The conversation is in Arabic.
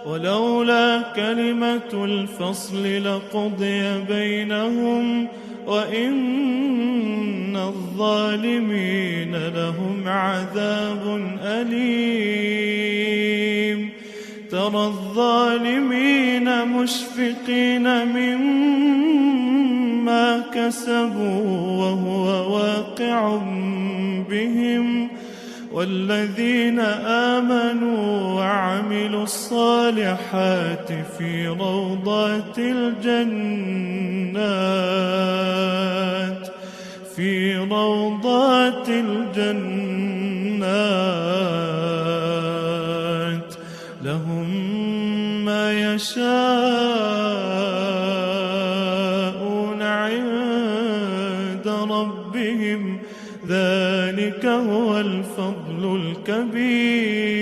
ولولا كلمة الفصل لقضي بينهم وإن الظالمين لهم عذاب أليم. ترى الظالمين مشفقين مما كسبوا وهو واقع بهم، والذين آمنوا وعملوا الصالحات في روضات الجنات لهم ما يشاءون عند ربهم، ذلك هو الفضل الكبير.